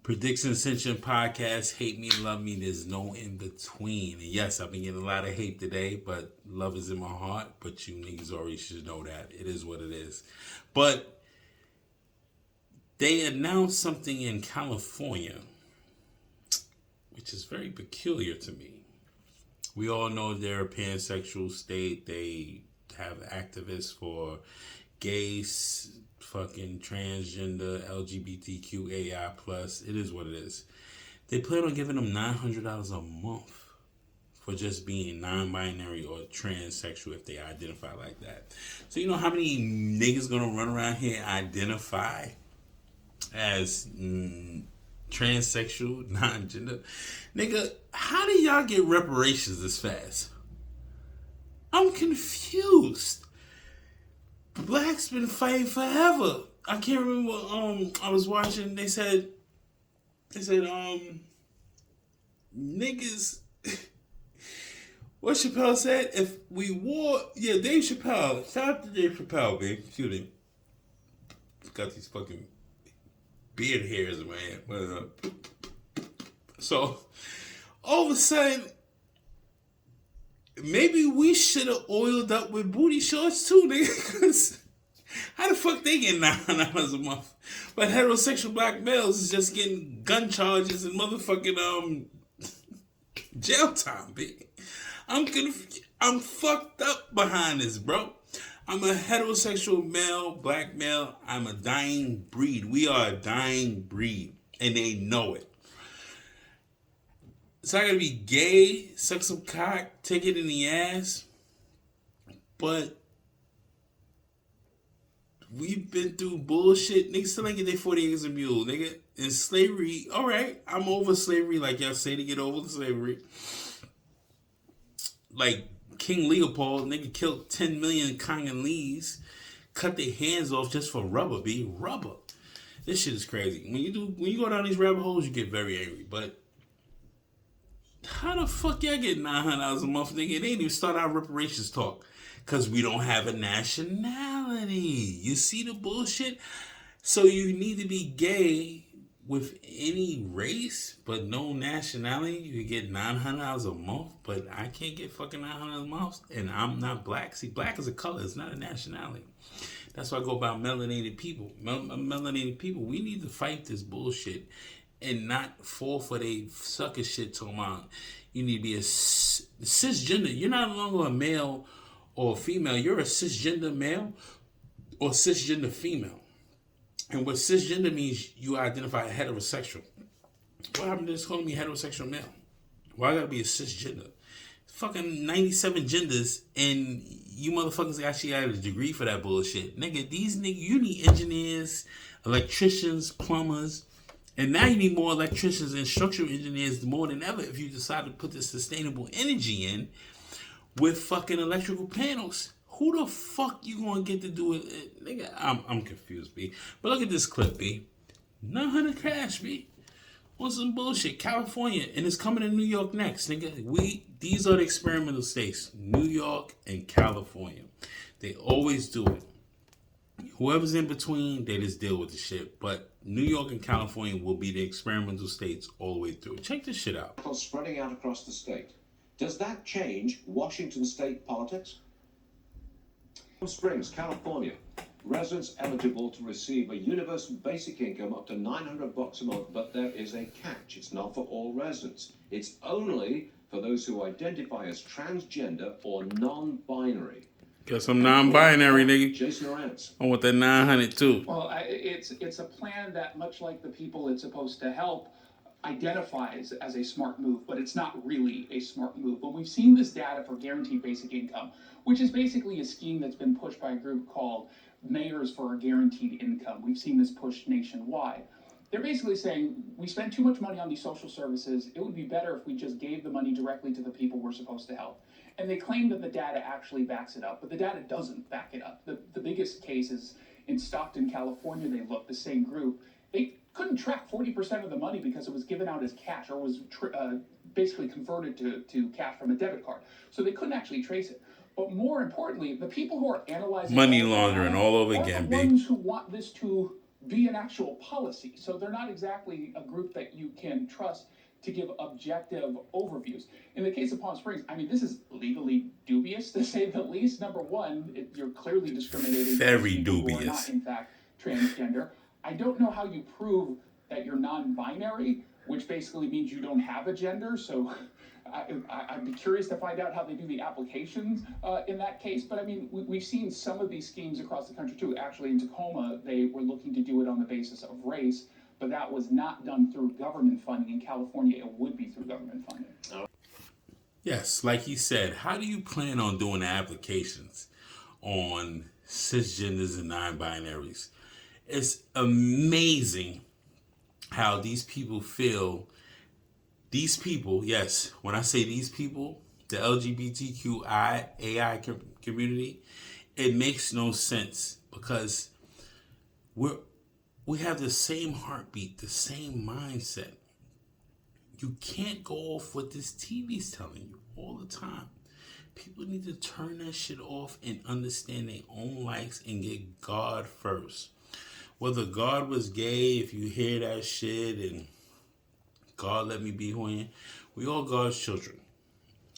Prediction Ascension Podcast. Hate me, love me. There's no in between. And yes, I've been getting a lot of hate today, but love is in my heart. But you niggas already should know that. It is what it is. But they announced something in California, which is very peculiar to me. We all know they're a pansexual state. They have activists for gays, fucking transgender, LGBTQAI plus. It is what it is. They plan on giving them $900 a month for just being non-binary or transsexual if they identify like that. So you know how many niggas gonna run around here and identify as transsexual, non-gender? Nigga, how do y'all get reparations this fast? I'm confused. Black's been fighting forever. I can't remember. I was watching. They said, niggas. What Chappelle said? If we war, yeah, Dave Chappelle. Shout out to Dave Chappelle, babe. Shoot him. Got these fucking beard hairs in my head. So, all of a sudden, maybe we should have oiled up with booty shorts too, nigga. Cause how the fuck they get $9 a month? But heterosexual black males is just getting gun charges and motherfucking jail time, big. I'm fucked up behind this, bro. I'm a heterosexual male, black male. I'm a dying breed. We are a dying breed, and they know it. So I gotta be gay, suck some cock, take it in the ass. But we've been through bullshit. Niggas still ain't get their 40 acres of mule, nigga. And slavery, alright, I'm over slavery, like y'all say to get over the slavery. Like King Leopold, nigga killed 10 million Congolese, cut their hands off just for rubber, B. Rubber. This shit is crazy. When you go down these rabbit holes, you get very angry. But how the fuck y'all get $900 a month, nigga? They ain't even start our reparations talk. Because we don't have a nationality. You see the bullshit? So you need to be gay with any race, but no nationality. You get $900 a month, but I can't get fucking $900 a month. And I'm not black. See, black is a color. It's not a nationality. That's why I go about melanated people. Melanated people, we need to fight this bullshit and not fall for they sucker shit talking about you need to be a cisgender. You're not longer a male or a female. You're a cisgender male or cisgender female. And what cisgender means, you identify heterosexual. What happened to this calling me heterosexual male? Why I gotta be a cisgender? Fucking 97 genders, and you motherfuckers actually got a degree for that bullshit. Nigga, you need engineers, electricians, plumbers, and now you need more electricians and structural engineers more than ever if you decide to put this sustainable energy in with fucking electrical panels. Who the fuck you gonna get to do it? Nigga, I'm confused, B. But look at this clip, B. 900 cash, B. On some bullshit. California, and it's coming to New York next, nigga. These are the experimental states. New York and California. They always do it. Whoever's in between, they just deal with the shit. But New York and California will be the experimental states all the way through. Check this shit out. Spreading out across the state. Does that change Washington state politics? Springs, California. Residents eligible to receive a universal basic income up to $900 a month, but there is a catch. It's not for all residents. It's only for those who identify as transgender or non-binary. Guess I'm non-binary, nigga. Jason Arantz. I want that 900 too. Well, it's a plan that, much like the people it's supposed to help, identifies as a smart move, but it's not really a smart move. When we've seen this data for guaranteed basic income, which is basically a scheme that's been pushed by a group called Mayors for a Guaranteed Income. We've seen this pushed nationwide. They're basically saying, we spend too much money on these social services. It would be better if we just gave the money directly to the people we're supposed to help. And they claim that the data actually backs it up, but the data doesn't back it up. The biggest case is in Stockton, California. They looked, the same group. They couldn't track 40% of the money because it was given out as cash, or was basically converted to cash from a debit card. So they couldn't actually trace it. But more importantly, the people who are analyzing money laundering all over again, the ones who want this to be an actual policy. So they're not exactly a group that you can trust to give objective overviews. In the case of Palm Springs, I mean, this is legally dubious to say the least. Number one, you're clearly discriminating Very against people who are dubious. not, in fact, transgender. I don't know how you prove that you're non-binary, which basically means you don't have a gender. So I'd be curious to find out how they do the applications in that case. But I mean, we've seen some of these schemes across the country too. Actually, in Tacoma, they were looking to do it on the basis of race, but that was not done through government funding. In California, it would be through government funding. Yes, like he said, how do you plan on doing the applications on cisgenders and non-binaries? It's amazing how these people feel. These people, yes, when I say these people, the LGBTQI community, it makes no sense because we have the same heartbeat, the same mindset. You can't go off what this TV's telling you all the time. People need to turn that shit off and understand their own likes and get God first. Whether God was gay, if you hear that shit and God let me be who I am, we all God's children.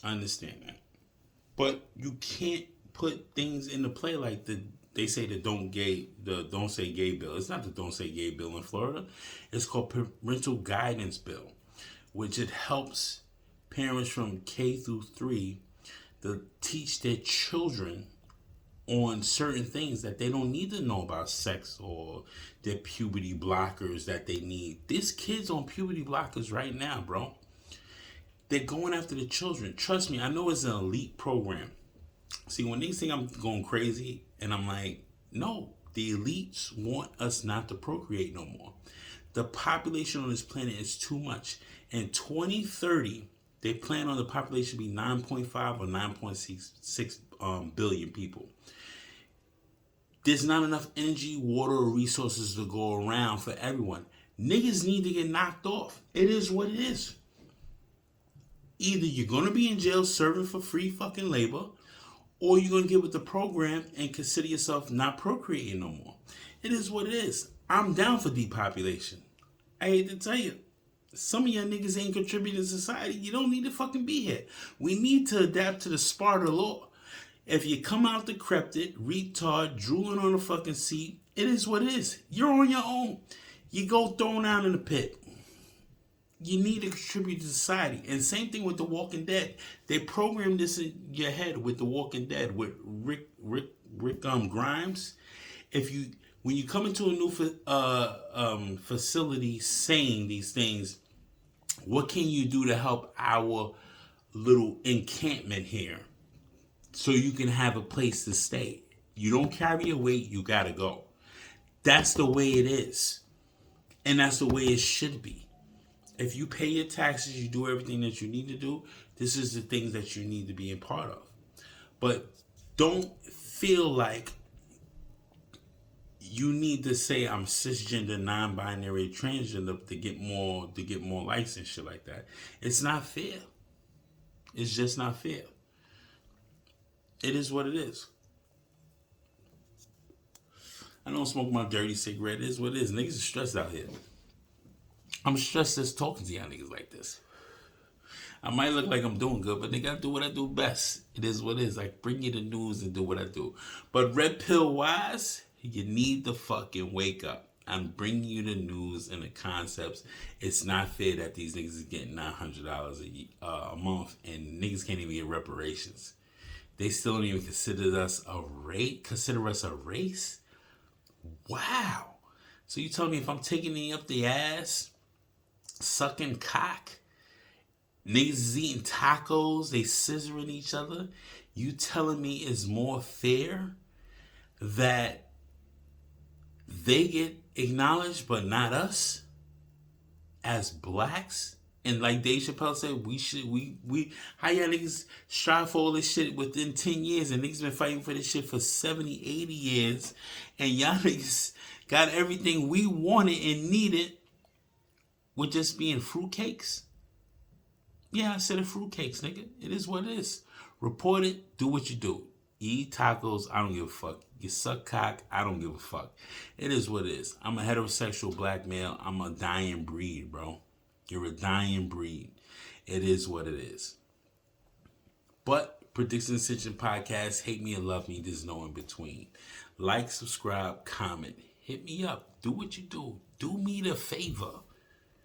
I understand that. But you can't put things into play like they say the don't say gay bill. It's not the don't say gay bill in Florida. It's called parental guidance bill, which it helps parents from K through 3 to teach their children on certain things that they don't need to know about sex or their puberty blockers that they need. There's kids on puberty blockers right now, bro. They're going after the children. Trust me, I know it's an elite program. See, when they think I'm going crazy, and I'm like, no, the elites want us not to procreate no more. The population on this planet is too much. In 2030, they plan on the population to be 9.5 or 9.6 billion people. There's not enough energy, water, or resources to go around for everyone. Niggas need to get knocked off. It is what it is. Either you're going to be in jail serving for free fucking labor, or you're going to get with the program and consider yourself not procreating no more. It is what it is. I'm down for depopulation. I hate to tell you. Some of y'all niggas ain't contributing to society. You don't need to fucking be here. We need to adapt to the Sparta law. If you come out decrepit, retard, drooling on the fucking seat, it is what it is. You're on your own. You go thrown out in the pit. You need to contribute to society. And same thing with The Walking Dead. They programmed this in your head with The Walking Dead with Rick Grimes. When you come into a new facility saying these things, what can you do to help our little encampment here so you can have a place to stay? You don't carry your weight, you gotta go. That's the way it is. And that's the way it should be. If you pay your taxes, you do everything that you need to do, this is the things that you need to be a part of. But don't feel like you need to say I'm cisgender, non-binary, transgender to get more likes and shit like that. It's not fair. It's just not fair. It is what it is. I don't smoke my dirty cigarette. It is what it is. Niggas are stressed out here. I'm stressed just talking to y'all niggas like this. I might look like I'm doing good, but they gotta do what I do best. It is what it is. Like, bring you the news and do what I do. But red pill wise, you need to fucking wake up. I'm bringing you the news and the concepts. It's not fair that these niggas is getting $900 a month and niggas can't even get reparations. They still don't even consider us a race? Wow. So you tell me if I'm taking it up the ass, sucking cock, niggas is eating tacos, they scissoring each other, you telling me it's more fair that they get acknowledged but not us as blacks? And like Dave Chappelle said, we how y'all niggas strive for all this shit within 10 years and niggas been fighting for this shit for 70, 80 years and y'all niggas got everything we wanted and needed with just being fruitcakes? Yeah, I said it, fruitcakes, nigga. It is what it is. Report it, do what you do. You eat tacos, I don't give a fuck. You suck cock, I don't give a fuck. It is what it is. I'm a heterosexual black male. I'm a dying breed, bro. You're a dying breed. It is what it is. But Predictions and Ascension Podcast, hate me or love me, there's no in between. Like, subscribe, comment. Hit me up. Do what you do. Do me the favor.